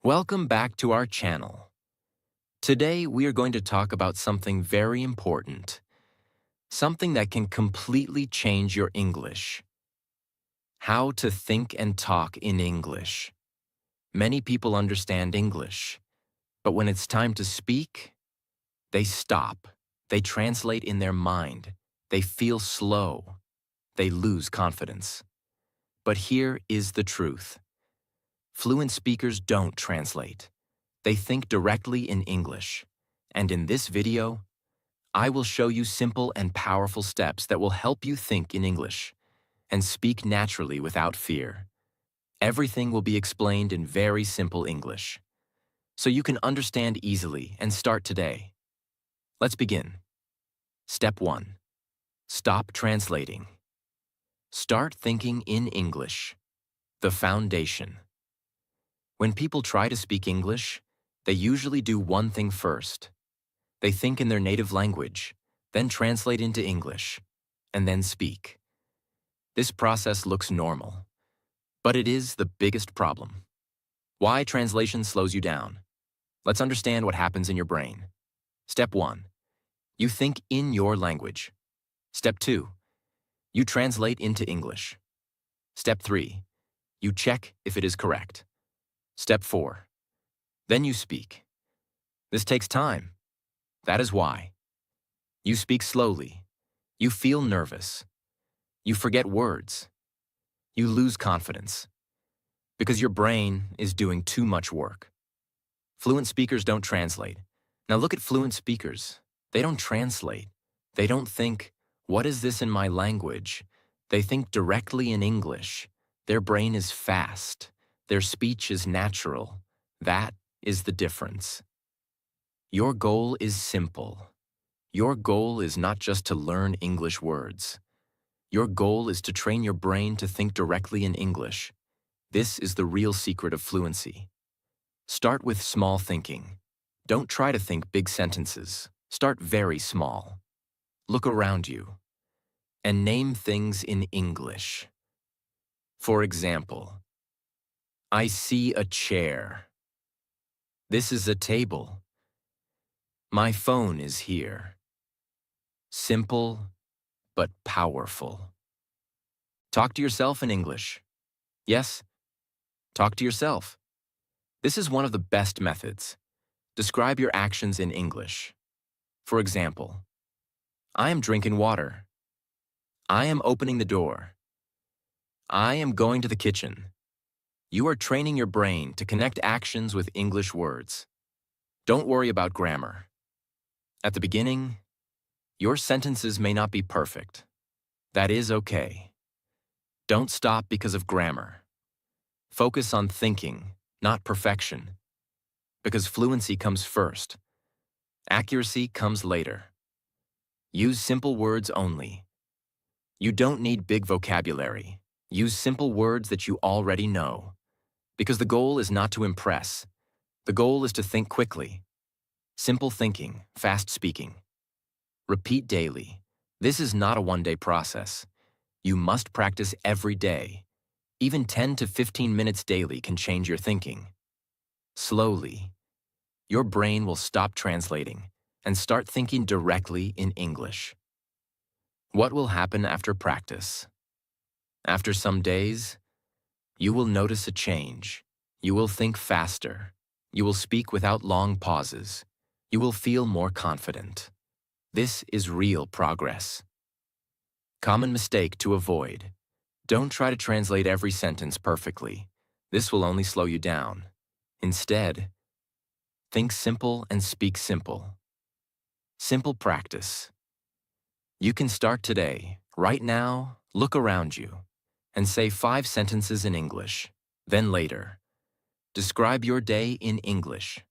Welcome back to our channel. Today we are going to talk about something very important, something that can completely change your English. How to think and talk in English. Many people understand English, but when it's time to speak, they stop. They translate in their mind. They feel slow. They lose confidence. But here is the truth. Fluent speakers don't translate. They think directly in English. And in this video, I will show you simple and powerful steps that will help you think in English and speak naturally without fear. Everything will be explained in very simple English, so you can understand easily and start today. Let's begin. Step 1. Stop translating. Start thinking in English. The foundation. When people try to speak English, they usually do one thing first. They think in their native language, then translate into English, and then speak. This process looks normal, but it is the biggest problem. Why translation slows you down? Let's understand what happens in your brain. Step 1. You think in your language. Step 2. You translate into English. Step 3. You check if it is correct. Step 4. Then you speak. This takes time. That is why. You speak slowly. You feel nervous. You forget words. You lose confidence. Because your brain is doing too much work. Fluent speakers don't translate. Now look at fluent speakers. They don't translate. They don't think, what is this in my language? They think directly in English. Their brain is fast. Their speech is natural. That is the difference. Your goal is simple. Your goal is not just to learn English words. Your goal is to train your brain to think directly in English. This is the real secret of fluency. Start with small thinking. Don't try to think big sentences. Start very small. Look around you and name things in English. For example, I see a chair. This is a table. My phone is here. Simple, but powerful. Talk to yourself in English. Yes, talk to yourself. This is one of the best methods. Describe your actions in English. For example, I am drinking water. I am opening the door. I am going to the kitchen. You are training your brain to connect actions with English words. Don't worry about grammar. At the beginning, your sentences may not be perfect. That is okay. Don't stop because of grammar. Focus on thinking, not perfection. Because fluency comes first. Accuracy comes later. Use simple words only. You don't need big vocabulary. Use simple words that you already know. Because the goal is not to impress. The goal is to think quickly. Simple thinking, fast speaking. Repeat daily. This is not a one-day process. You must practice every day. Even 10 to 15 minutes daily can change your thinking. Slowly, your brain will stop translating and start thinking directly in English. What will happen after practice? After some days, you will notice a change. You will think faster. You will speak without long pauses. You will feel more confident. This is real progress. Common mistake to avoid. Don't try to translate every sentence perfectly. This will only slow you down. Instead, think simple and speak simple. Simple practice. You can start today. Right now, look around you and say 5 sentences in English. Then later, describe your day in English.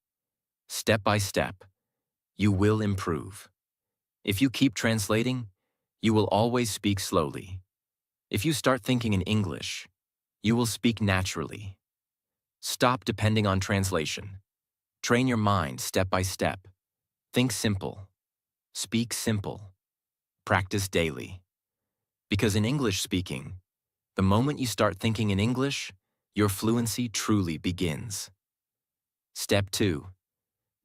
Step by step, you will improve. If you keep translating, you will always speak slowly. If you start thinking in English, you will speak naturally. Stop depending on translation. Train your mind step by step. Think simple. Speak simple. Practice daily. Because in English speaking, the moment you start thinking in English, your fluency truly begins. Step 2.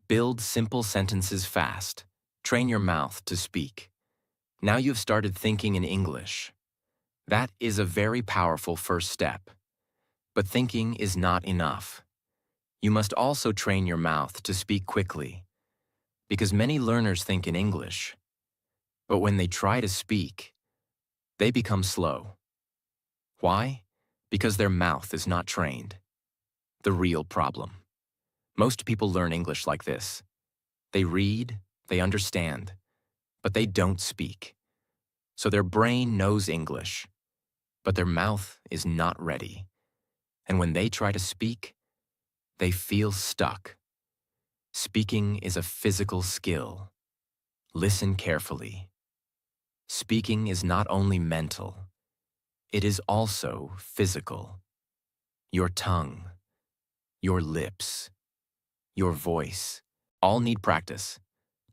Build simple sentences fast. Train your mouth to speak. Now you've started thinking in English. That is a very powerful first step. But thinking is not enough. You must also train your mouth to speak quickly. Because many learners think in English, but when they try to speak, they become slow. Why? Because their mouth is not trained. The real problem. Most people learn English like this. They read, they understand, but they don't speak. So their brain knows English, but their mouth is not ready. And when they try to speak, they feel stuck. Speaking is a physical skill. Listen carefully. Speaking is not only mental, it is also physical. Your tongue, your lips, your voice, all need practice.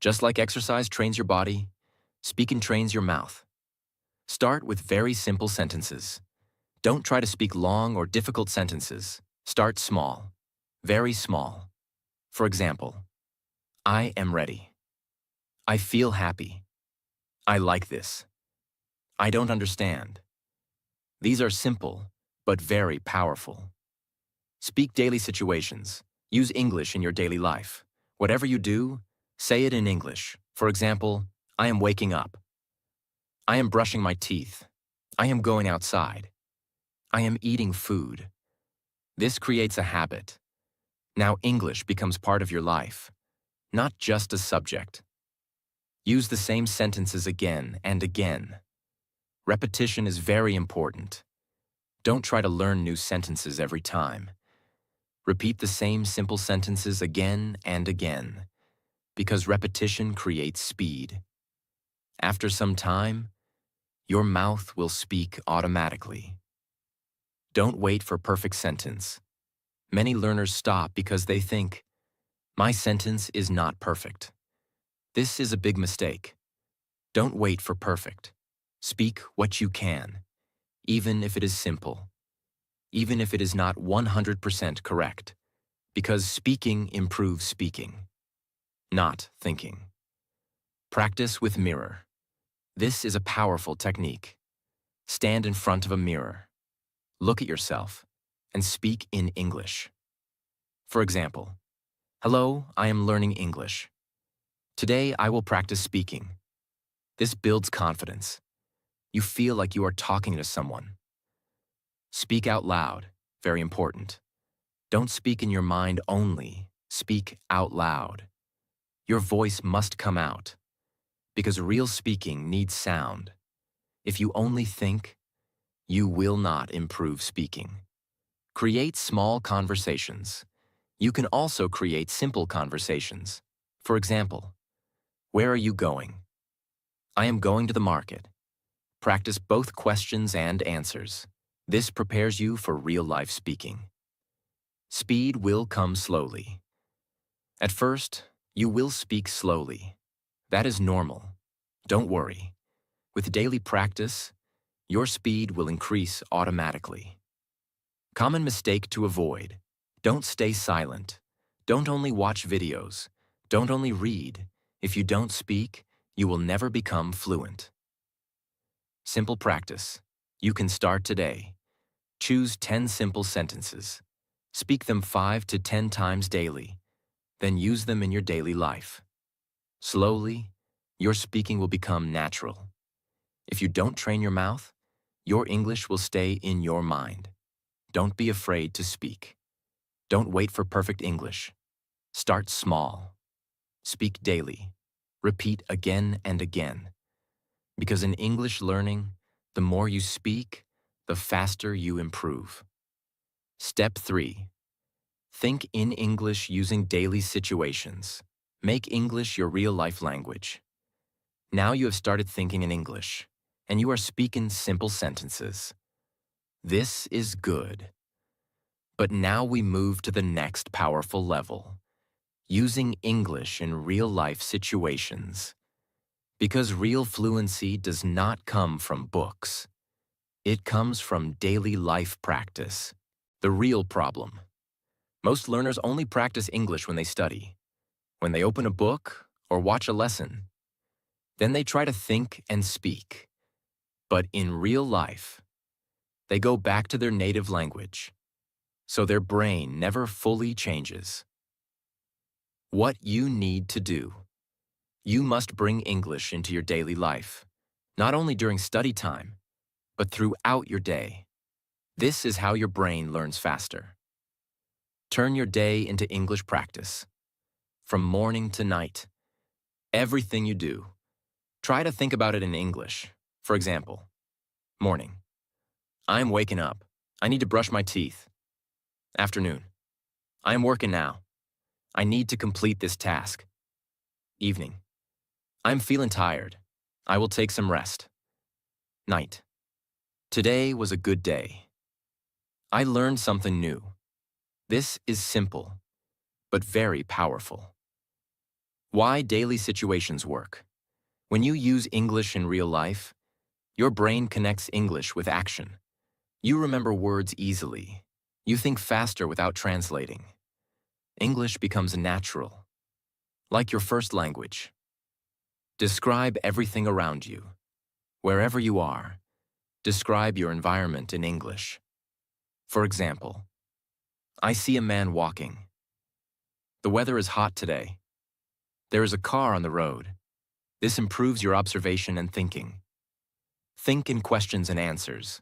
Just like exercise trains your body, speaking trains your mouth. Start with very simple sentences. Don't try to speak long or difficult sentences. Start small, very small. For example, I am ready. I feel happy. I like this. I don't understand. These are simple, but very powerful. Speak daily situations. Use English in your daily life. Whatever you do, say it in English. For example, I am waking up. I am brushing my teeth. I am going outside. I am eating food. This creates a habit. Now English becomes part of your life, not just a subject. Use the same sentences again and again. Repetition is very important. Don't try to learn new sentences every time. Repeat the same simple sentences again and again, because repetition creates speed. After some time, your mouth will speak automatically. Don't wait for perfect sentence. Many learners stop because they think, my sentence is not perfect. This is a big mistake. Don't wait for perfect. Speak what you can, even if it is simple, even if it is not 100% correct, because speaking improves speaking, not thinking. Practice with mirror. This is a powerful technique. Stand in front of a mirror. Look at yourself and speak in English. For example, hello, I am learning English. Today I will practice speaking. This builds confidence. You feel like you are talking to someone. Speak out loud, very important. Don't speak in your mind only, speak out loud. Your voice must come out, because real speaking needs sound. If you only think, you will not improve speaking. Create small conversations. You can also create simple conversations. For example, where are you going? I am going to the market. Practice both questions and answers. This prepares you for real-life speaking. Speed will come slowly. At first, you will speak slowly. That is normal. Don't worry. With daily practice, your speed will increase automatically. Common mistake to avoid. Don't stay silent. Don't only watch videos. Don't only read. If you don't speak, you will never become fluent. Simple practice. You can start today. Choose 10 simple sentences. Speak them 5 to 10 times daily. Then use them in your daily life. Slowly, your speaking will become natural. If you don't train your mouth, your English will stay in your mind. Don't be afraid to speak. Don't wait for perfect English. Start small. Speak daily. Repeat again and again. Because in English learning, the more you speak, the faster you improve. Step 3. Think in English using daily situations. Make English your real-life language. Now you have started thinking in English, and you are speaking simple sentences. This is good. But now we move to the next powerful level, using English in real-life situations. Because real fluency does not come from books. It comes from daily life practice. The real problem. Most learners only practice English when they study, when they open a book or watch a lesson. Then they try to think and speak. But in real life, they go back to their native language, so their brain never fully changes. What you need to do. You must bring English into your daily life, not only during study time, but throughout your day. This is how your brain learns faster. Turn your day into English practice. From morning to night, everything you do, try to think about it in English. For example, morning. I'm waking up. I need to brush my teeth. Afternoon. I am working now. I need to complete this task. Evening. I'm feeling tired. I will take some rest. Night. Today was a good day. I learned something new. This is simple, but very powerful. Why daily situations work. When you use English in real life, your brain connects English with action. You remember words easily. You think faster without translating. English becomes natural, like your first language. Describe everything around you. Wherever you are, describe your environment in English. For example, I see a man walking. The weather is hot today. There is a car on the road. This improves your observation and thinking. Think in questions and answers.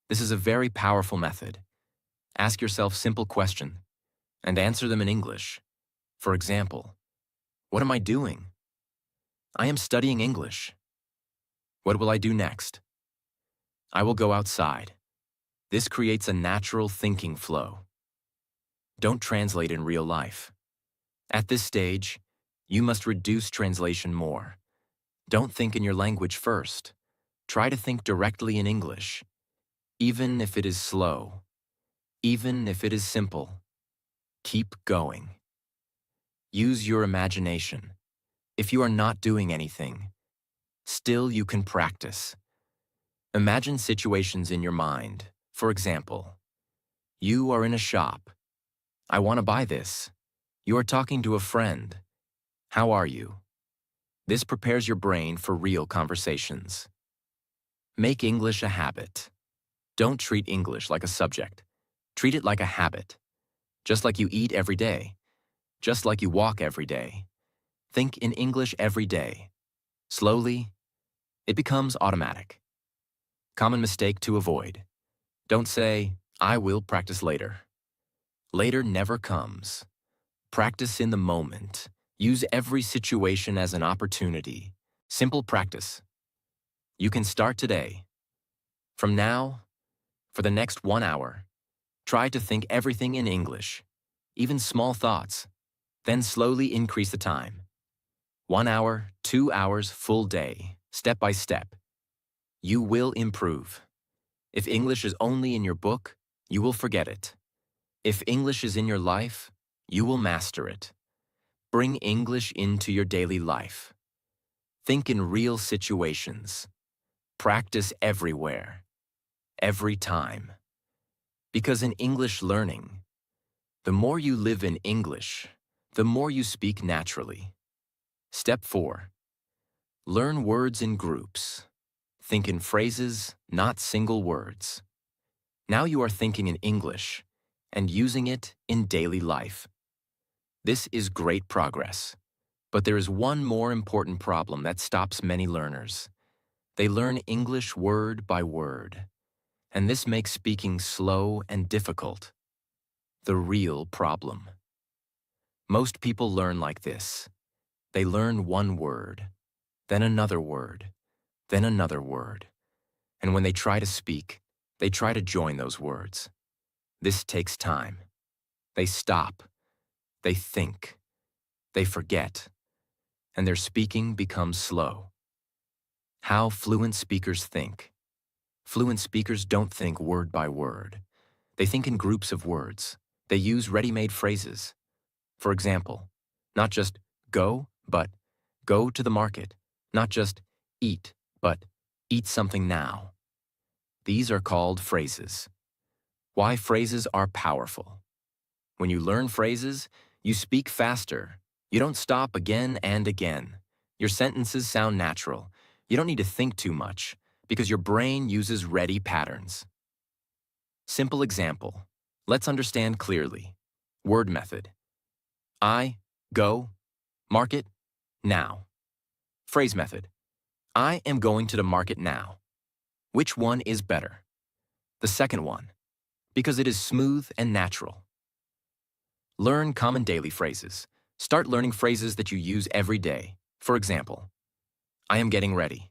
This is a very powerful method. Ask yourself simple questions and answer them in English. For example, what am I doing? I am studying English. What will I do next? I will go outside. This creates a natural thinking flow. Don't translate in real life. At this stage, you must reduce translation more. Don't think in your language first. Try to think directly in English, even if it is slow, even if it is simple. Keep going. Use your imagination. If you are not doing anything, still you can practice. Imagine situations in your mind. For example, you are in a shop. I want to buy this. You are talking to a friend. How are you? This prepares your brain for real conversations. Make English a habit. Don't treat English like a subject. Treat it like a habit. Just like you eat every day. Just like you walk every day. Think in English every day. Slowly, it becomes automatic. Common mistake to avoid. Don't say, I will practice later. Later never comes. Practice in the moment. Use every situation as an opportunity. Simple practice. You can start today. From now, for the next 1 hour, try to think everything in English, even small thoughts. Then slowly increase the time. 1 hour, 2 hours, full day, step by step. You will improve. If English is only in your book, you will forget it. If English is in your life, you will master it. Bring English into your daily life. Think in real situations. Practice everywhere, every time. Because in English learning, the more you live in English, the more you speak naturally. Step 4. Learn words in groups. Think in phrases, not single words. Now you are thinking in English and using it in daily life. This is great progress. But there is one more important problem that stops many learners. They learn English word by word, and this makes speaking slow and difficult. The real problem. Most people learn like this. They learn one word, then another word, then another word. And when they try to speak, they try to join those words. This takes time. They stop. They think. They forget. And their speaking becomes slow. How fluent speakers think. Fluent speakers don't think word by word. They think in groups of words. They use ready-made phrases. For example, not just go, but go to the market. Not just eat, but eat something now. These are called phrases. Why phrases are powerful. When you learn phrases, you speak faster. You don't stop again and again. Your sentences sound natural. You don't need to think too much because your brain uses ready patterns. Simple example. Let's understand clearly. Word method. I, go, market, now. Phrase method. I am going to the market now. Which one is better? The second one, because it is smooth and natural. Learn common daily phrases. Start learning phrases that you use every day. For example, I am getting ready.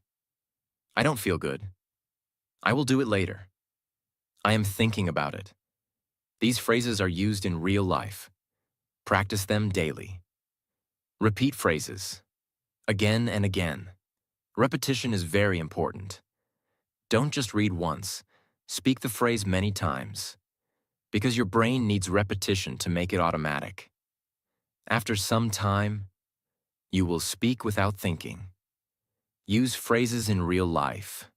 I don't feel good. I will do it later. I am thinking about it. These phrases are used in real life. Practice them daily. Repeat phrases. Again and again. Repetition is very important. Don't just read once. Speak the phrase many times, because your brain needs repetition to make it automatic. After some time, you will speak without thinking. Use phrases in real life.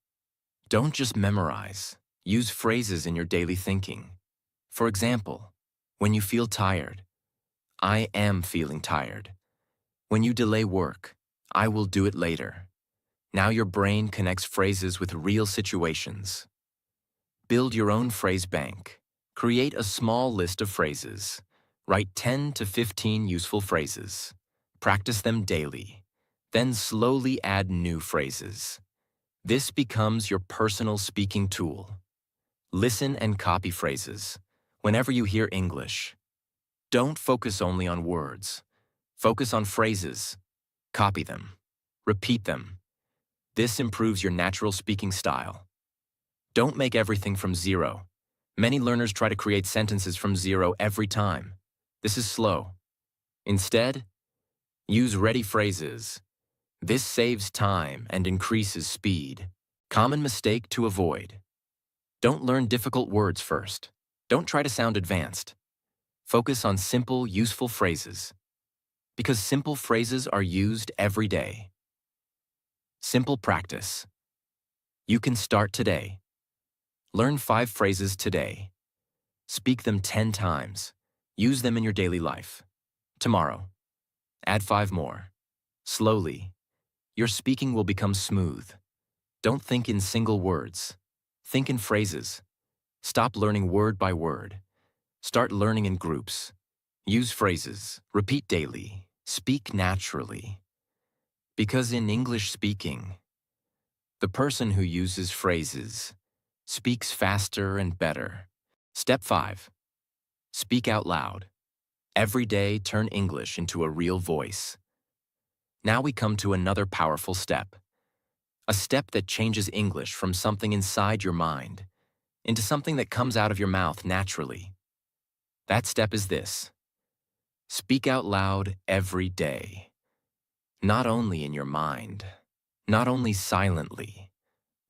Don't just memorize. Use phrases in your daily thinking. For example, when you feel tired, I am feeling tired. When you delay work, I will do it later. Now your brain connects phrases with real situations. Build your own phrase bank. Create a small list of phrases. Write 10 to 15 useful phrases. Practice them daily. Then slowly add new phrases. This becomes your personal speaking tool. Listen and copy phrases. Whenever you hear English, don't focus only on words. Focus on phrases. Copy them. Repeat them. This improves your natural speaking style. Don't make everything from zero. Many learners try to create sentences from zero every time. This is slow. Instead, use ready phrases. This saves time and increases speed. Common mistake to avoid. Don't learn difficult words first. Don't try to sound advanced. Focus on simple, useful phrases. Because simple phrases are used every day. Simple practice. You can start today. Learn 5 phrases today. Speak them 10 times. Use them in your daily life. Tomorrow, add 5 more. Slowly, your speaking will become smooth. Don't think in single words. Think in phrases. Stop learning word by word. Start learning in groups. Use phrases. Repeat daily. Speak naturally. Because in English speaking, the person who uses phrases speaks faster and better. Step 5. Speak out loud. Every day, turn English into a real voice. Now we come to another powerful step. A step that changes English from something inside your mind into something that comes out of your mouth naturally. That step is this. Speak out loud every day. Not only in your mind, not only silently,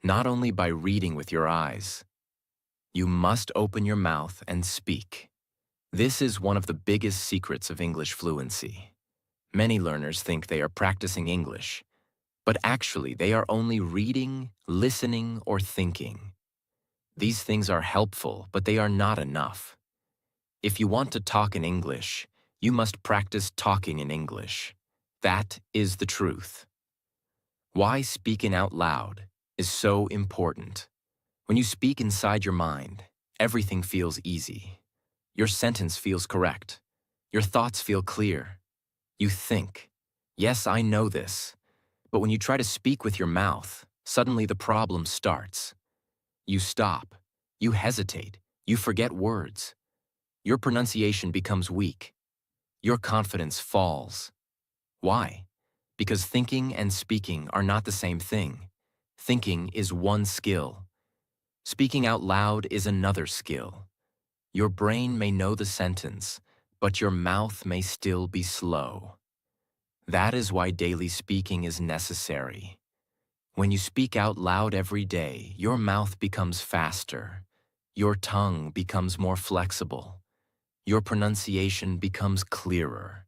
not only by reading with your eyes. You must open your mouth and speak. This is one of the biggest secrets of English fluency. Many learners think they are practicing English, but actually they are only reading, listening, or thinking. These things are helpful, but they are not enough. If you want to talk in English, you must practice talking in English. That is the truth. Why speaking out loud is so important. When you speak inside your mind, everything feels easy. Your sentence feels correct. Your thoughts feel clear. You think, yes, I know this. But when you try to speak with your mouth, suddenly the problem starts. You stop. You hesitate. You forget words. Your pronunciation becomes weak. Your confidence falls. Why? Because thinking and speaking are not the same thing. Thinking is one skill. Speaking out loud is another skill. Your brain may know the sentence, but your mouth may still be slow. That is why daily speaking is necessary. When you speak out loud every day, your mouth becomes faster. Your tongue becomes more flexible. Your pronunciation becomes clearer.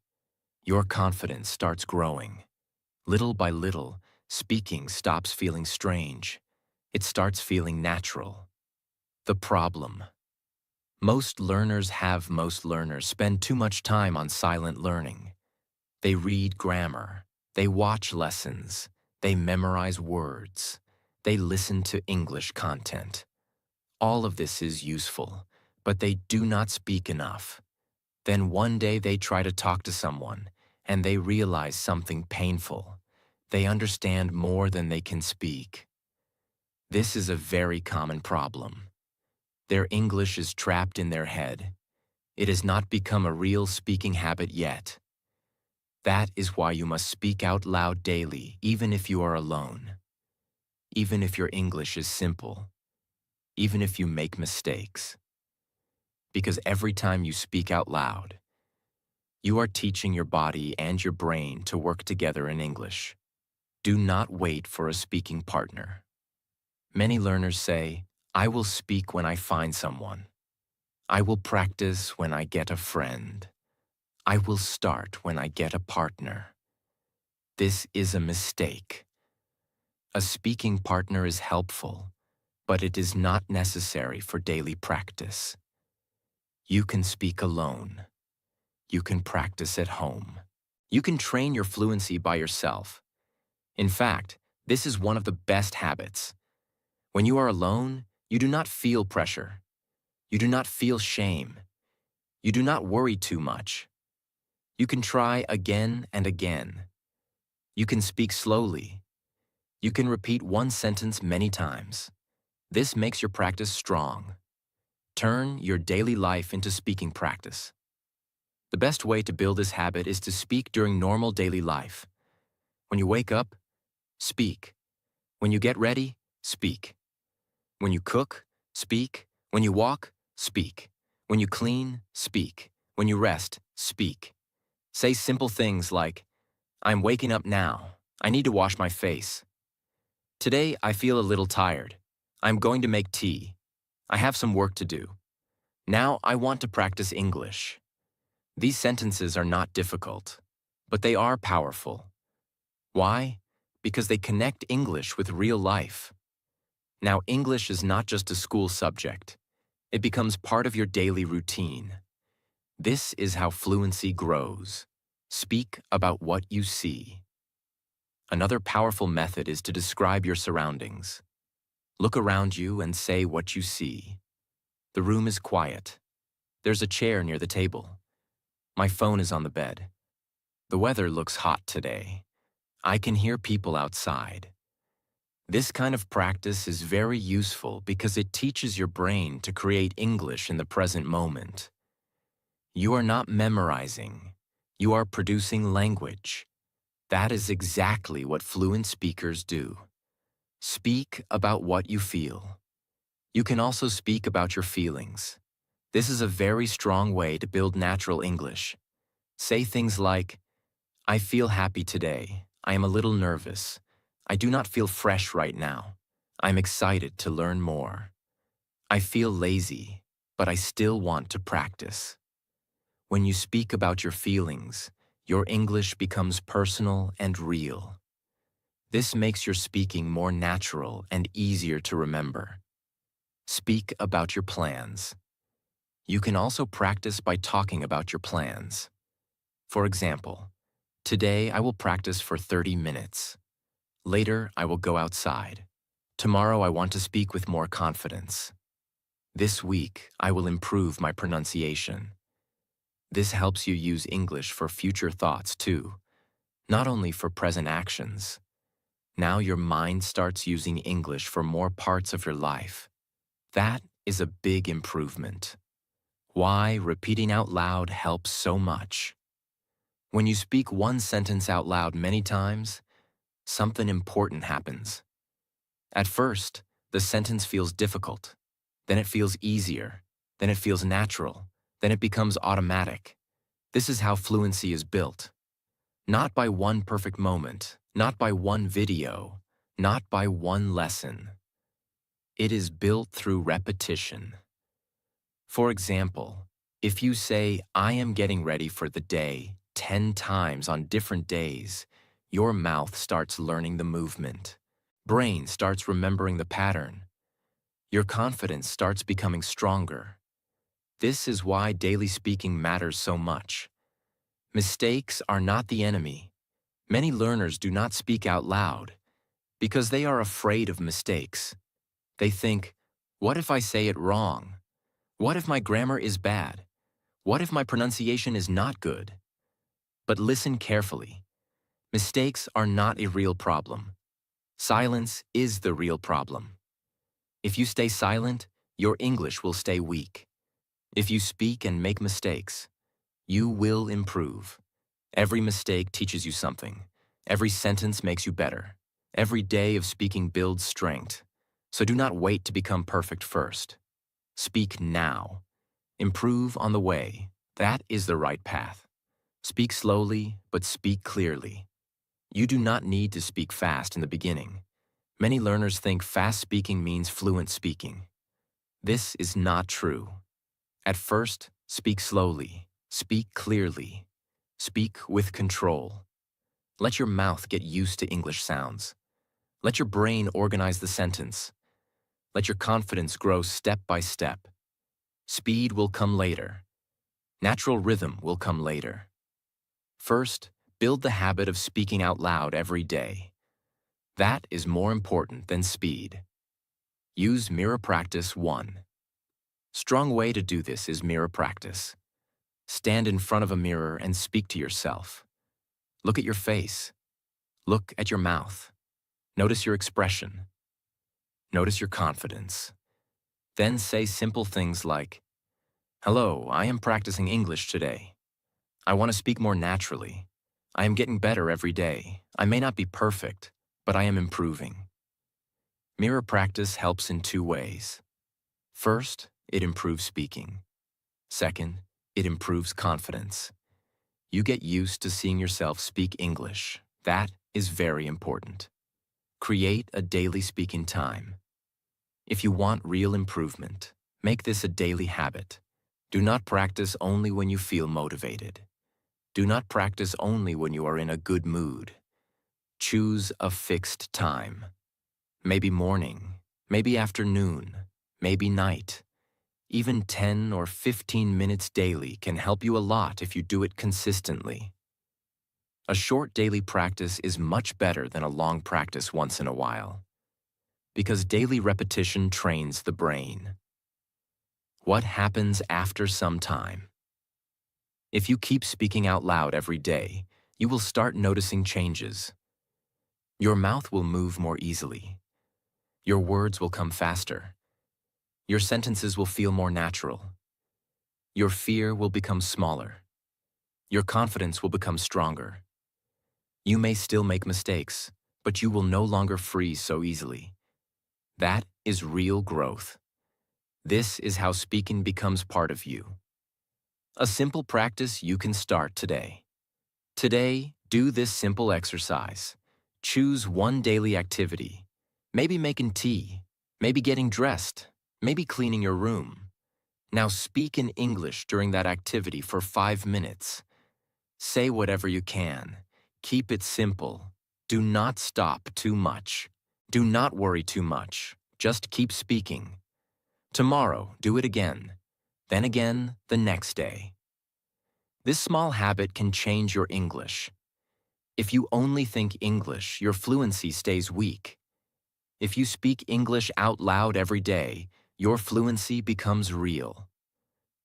Your confidence starts growing. Little by little, speaking stops feeling strange. It starts feeling natural. The problem. Most learners spend too much time on silent learning. They read grammar, they watch lessons, they memorize words, they listen to English content. All of this is useful, but they do not speak enough. Then one day they try to talk to someone, and they realize something painful. They understand more than they can speak. This is a very common problem. Their English is trapped in their head. It has not become a real speaking habit yet. That is why you must speak out loud daily, even if you are alone. Even if your English is simple. Even if you make mistakes. Because every time you speak out loud, you are teaching your body and your brain to work together in English. Do not wait for a speaking partner. Many learners say, "I will speak when I find someone. I will practice when I get a friend. I will start when I get a partner." This is a mistake. A speaking partner is helpful, but it is not necessary for daily practice. You can speak alone. You can practice at home. You can train your fluency by yourself. In fact, this is one of the best habits. When you are alone, you do not feel pressure. You do not feel shame. You do not worry too much. You can try again and again. You can speak slowly. You can repeat one sentence many times. This makes your practice strong. Turn your daily life into speaking practice. The best way to build this habit is to speak during normal daily life. When you wake up, speak. When you get ready, speak. When you cook, speak. When you walk, speak. When you clean, speak. When you rest, speak. Say simple things like, "I'm waking up now. I need to wash my face. Today I feel a little tired. I'm going to make tea. I have some work to do. Now I want to practice English." These sentences are not difficult, but they are powerful. Why? Because they connect English with real life. Now, English is not just a school subject. It becomes part of your daily routine. This is how fluency grows. Speak about what you see. Another powerful method is to describe your surroundings. Look around you and say what you see. The room is quiet. There's a chair near the table. My phone is on the bed. The weather looks hot today. I can hear people outside. This kind of practice is very useful because it teaches your brain to create English in the present moment. You are not memorizing. You are producing language. That is exactly what fluent speakers do. Speak about what you feel. You can also speak about your feelings. This is a very strong way to build natural English. Say things like, "I feel happy today. I am a little nervous. I do not feel fresh right now. I'm excited to learn more. I feel lazy, but I still want to practice." When you speak about your feelings, your English becomes personal and real. This makes your speaking more natural and easier to remember. Speak about your plans. You can also practice by talking about your plans. For example, today I will practice for 30 minutes. Later, I will go outside. Tomorrow, I want to speak with more confidence. This week, I will improve my pronunciation. This helps you use English for future thoughts too, not only for present actions. Now your mind starts using English for more parts of your life. That is a big improvement. Why repeating out loud helps so much. When you speak one sentence out loud many times, something important happens. At first, the sentence feels difficult. Then it feels easier. Then it feels natural. Then it becomes automatic. This is how fluency is built. Not by one perfect moment, not by one video, not by one lesson. It is built through repetition. For example, if you say, "I am getting ready for the day," 10 times on different days, your mouth starts learning the movement. Brain starts remembering the pattern. Your confidence starts becoming stronger. This is why daily speaking matters so much. Mistakes are not the enemy. Many learners do not speak out loud because they are afraid of mistakes. They think, what if I say it wrong? What if my grammar is bad? What if my pronunciation is not good? But listen carefully. Mistakes are not a real problem. Silence is the real problem. If you stay silent, your English will stay weak. If you speak and make mistakes, you will improve. Every mistake teaches you something. Every sentence makes you better. Every day of speaking builds strength. So do not wait to become perfect first. Speak now. Improve on the way. That is the right path. Speak slowly, but speak clearly. You do not need to speak fast in the beginning. Many learners think fast speaking means fluent speaking. This is not true. At first, speak slowly, speak clearly, speak with control. Let your mouth get used to English sounds. Let your brain organize the sentence. Let your confidence grow step by step. Speed will come later. Natural rhythm will come later. First, build the habit of speaking out loud every day. That is more important than speed. Use mirror practice 1. Strong way to do this is mirror practice. Stand in front of a mirror and speak to yourself. Look at your face. Look at your mouth. Notice your expression. Notice your confidence. Then say simple things like, "Hello, I am practicing English today. I want to speak more naturally. I am getting better every day. I may not be perfect, but I am improving." Mirror practice helps in 2 ways. First, it improves speaking. Second, it improves confidence. You get used to seeing yourself speak English. That is very important. Create a daily speaking time. If you want real improvement, make this a daily habit. Do not practice only when you feel motivated. Do not practice only when you are in a good mood. Choose a fixed time. Maybe morning, maybe afternoon, maybe night. Even 10 or 15 minutes daily can help you a lot if you do it consistently. A short daily practice is much better than a long practice once in a while, because daily repetition trains the brain. What happens after some time? If you keep speaking out loud every day, you will start noticing changes. Your mouth will move more easily. Your words will come faster. Your sentences will feel more natural. Your fear will become smaller. Your confidence will become stronger. You may still make mistakes, but you will no longer freeze so easily. That is real growth. This is how speaking becomes part of you. A simple practice you can start today. Today, do this simple exercise. Choose one daily activity. Maybe making tea, maybe getting dressed, maybe cleaning your room. Now speak in English during that activity for 5 minutes. Say whatever you can. Keep it simple. Do not stop too much. Do not worry too much. Just keep speaking. Tomorrow, do it again. Then again the next day. This small habit can change your English. If you only think English, your fluency stays weak. If you speak English out loud every day, your fluency becomes real.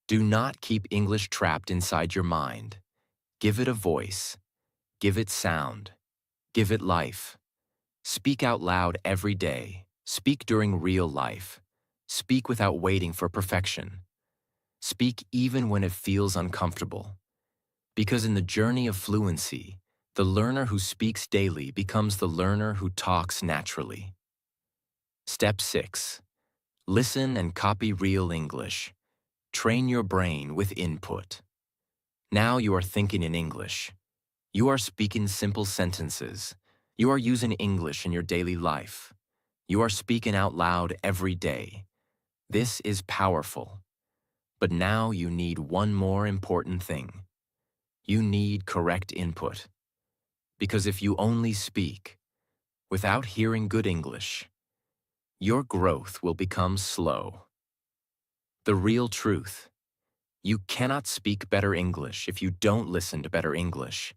Do not keep English trapped inside your mind. Give it a voice. Give it sound. Give it life. Speak out loud every day. Speak during real life. Speak without waiting for perfection. Speak even when it feels uncomfortable. Because in the journey of fluency, the learner who speaks daily becomes the learner who talks naturally. Step 6. Listen and copy real English. Train your brain with input. Now you are thinking in English. You are speaking simple sentences. You are using English in your daily life. You are speaking out loud every day. This is powerful. But now you need one more important thing. You need correct input. Because if you only speak, without hearing good English, your growth will become slow. The real truth. You cannot speak better English if you don't listen to better English.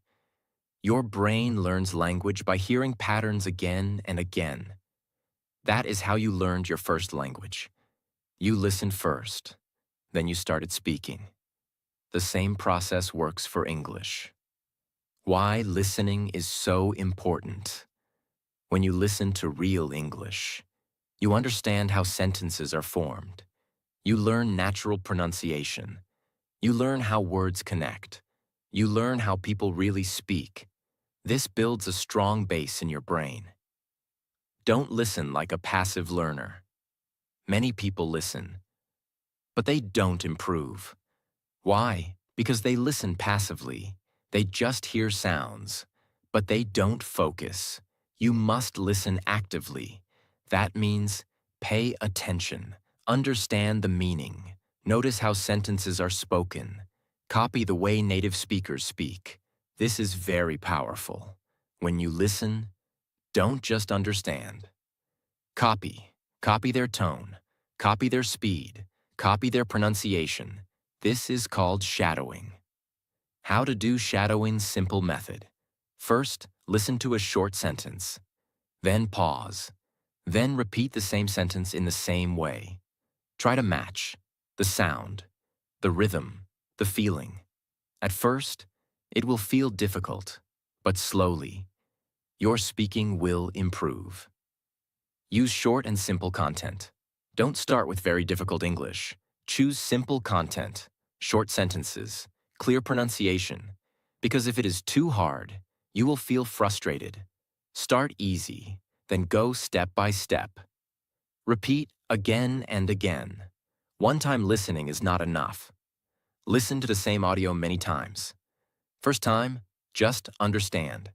Your brain learns language by hearing patterns again and again. That is how you learned your first language. You listened first, then you started speaking. The same process works for English. Why listening is so important. When you listen to real English, you understand how sentences are formed. You learn natural pronunciation. You learn how words connect. You learn how people really speak. This builds a strong base in your brain. Don't listen like a passive learner. Many people listen, but they don't improve. Why? Because they listen passively. They just hear sounds, but they don't focus. You must listen actively. That means pay attention, understand the meaning, notice how sentences are spoken, copy the way native speakers speak. This is very powerful. When you listen, don't just understand. Copy. Copy their tone. Copy their speed. Copy their pronunciation. This is called shadowing. How to do shadowing's simple method. First, listen to a short sentence. Then pause. Then repeat the same sentence in the same way. Try to match the sound, the rhythm, the feeling. At first, it will feel difficult, but slowly, your speaking will improve. Use short and simple content. Don't start with very difficult English. Choose simple content, short sentences, clear pronunciation, because if it is too hard, you will feel frustrated. Start easy, then go step by step. Repeat again and again. One-time listening is not enough. Listen to the same audio many times. First time, just understand.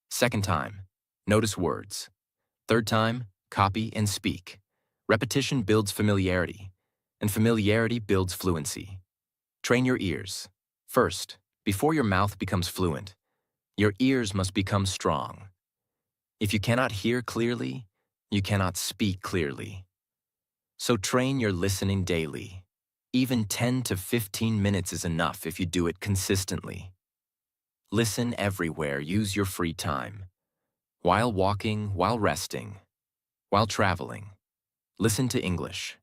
Second time, notice words. Third time, copy and speak. Repetition builds familiarity, and familiarity builds fluency. Train your ears. First, before your mouth becomes fluent, your ears must become strong. If you cannot hear clearly, you cannot speak clearly. So train your listening daily. Even 10 to 15 minutes is enough if you do it consistently. Listen everywhere, use your free time. While walking, while resting, while traveling. Listen to English.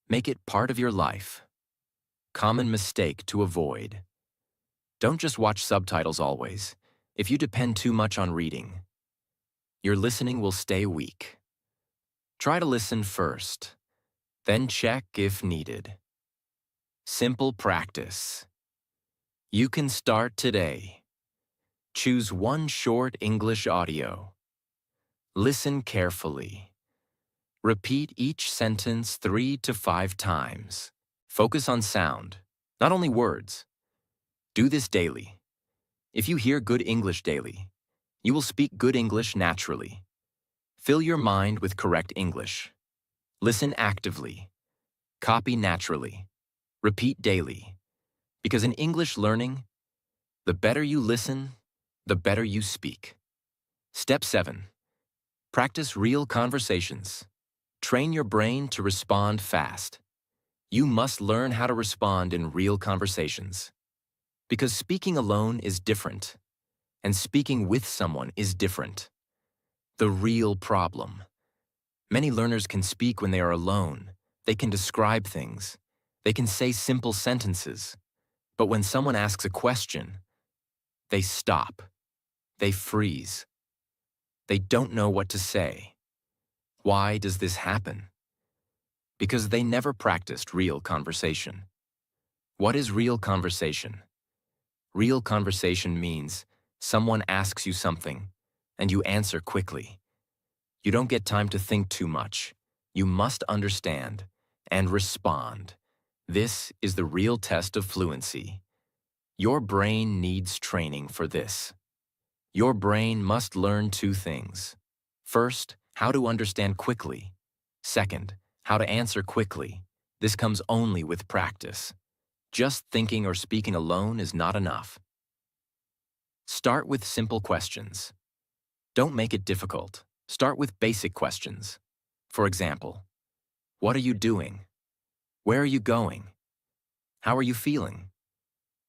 Make it part of your life. Common mistake to avoid. Don't just watch subtitles always. If you depend too much on reading, your listening will stay weak. Try to listen first, then check if needed. Simple practice. You can start today. Choose one short English audio. Listen carefully. Repeat each sentence 3 to 5 times. Focus on sound, not only words. Do this daily. If you hear good English daily, you will speak good English naturally. Fill your mind with correct English. Listen actively. Copy naturally. Repeat daily. Because in English learning, the better you listen, the better you speak. Step 7. Practice real conversations. Train your brain to respond fast. You must learn how to respond in real conversations. Because speaking alone is different, and speaking with someone is different. The real problem. Many learners can speak when they are alone. They can describe things. They can say simple sentences. But when someone asks a question, they stop. They freeze. They don't know what to say. Why does this happen? Because they never practiced real conversation. What is real conversation? Real conversation means someone asks you something, and you answer quickly. You don't get time to think too much. You must understand and respond. This is the real test of fluency. Your brain needs training for this. Your brain must learn 2 things. First, how to understand quickly. Second, how to answer quickly. This comes only with practice. Just thinking or speaking alone is not enough. Start with simple questions. Don't make it difficult. Start with basic questions. For example, what are you doing? Where are you going? How are you feeling?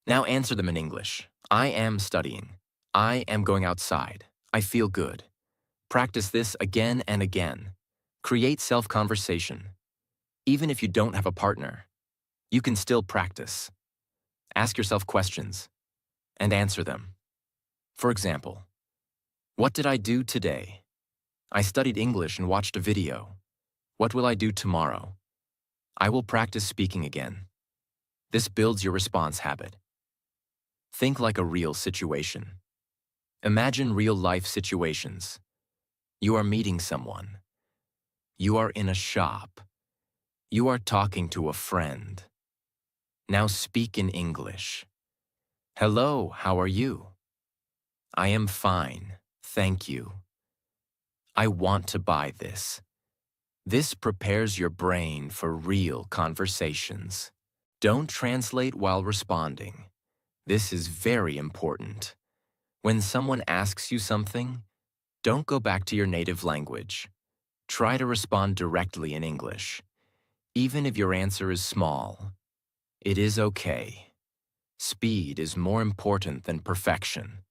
Now answer them in English. I am studying. I am going outside. I feel good. Practice this again and again. Create self-conversation. Even if you don't have a partner, you can still practice. Ask yourself questions and answer them. For example, what did I do today? I studied English and watched a video. What will I do tomorrow? I will practice speaking again. This builds your response habit. Think like a real situation. Imagine real-life situations. You are meeting someone. You are in a shop. You are talking to a friend. Now speak in English. Hello, how are you? I am fine, thank you. I want to buy this. This prepares your brain for real conversations. Don't translate while responding. This is very important. When someone asks you something, don't go back to your native language. Try to respond directly in English. Even if your answer is small, it is okay. Speed is more important than perfection.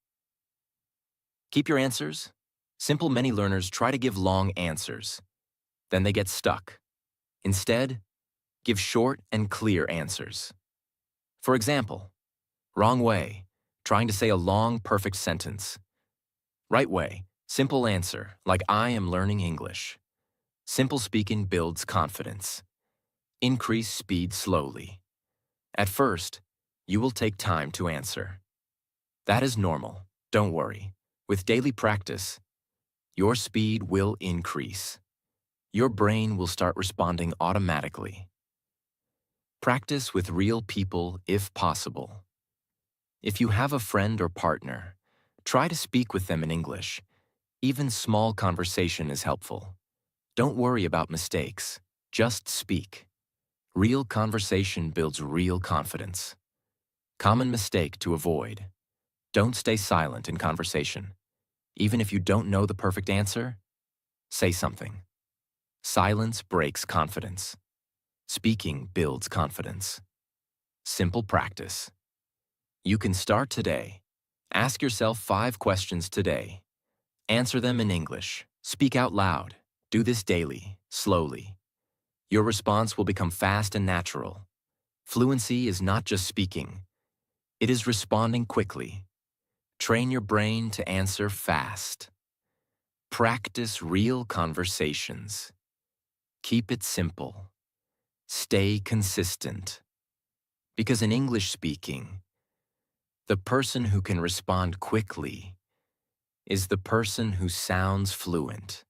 Keep your answers. Simple many learners try to give long answers. Then they get stuck. Instead, give short and clear answers. For example, wrong way, trying to say a long, perfect sentence. Right way, simple answer, like I am learning English. Simple speaking builds confidence. Increase speed slowly. At first, you will take time to answer. That is normal, don't worry. With daily practice, your speed will increase. Your brain will start responding automatically. Practice with real people if possible. If you have a friend or partner, try to speak with them in English. Even small conversation is helpful. Don't worry about mistakes, just speak. Real conversation builds real confidence. Common mistake to avoid. Don't stay silent in conversation. Even if you don't know the perfect answer, say something. Silence breaks confidence. Speaking builds confidence. Simple practice. You can start today. Ask yourself 5 questions today. Answer them in English. Speak out loud. Do this daily, slowly. Your response will become fast and natural. Fluency is not just speaking. It is responding quickly. Train your brain to answer fast. Practice real conversations. Keep it simple. Stay consistent. Because in English speaking, the person who can respond quickly is the person who sounds fluent.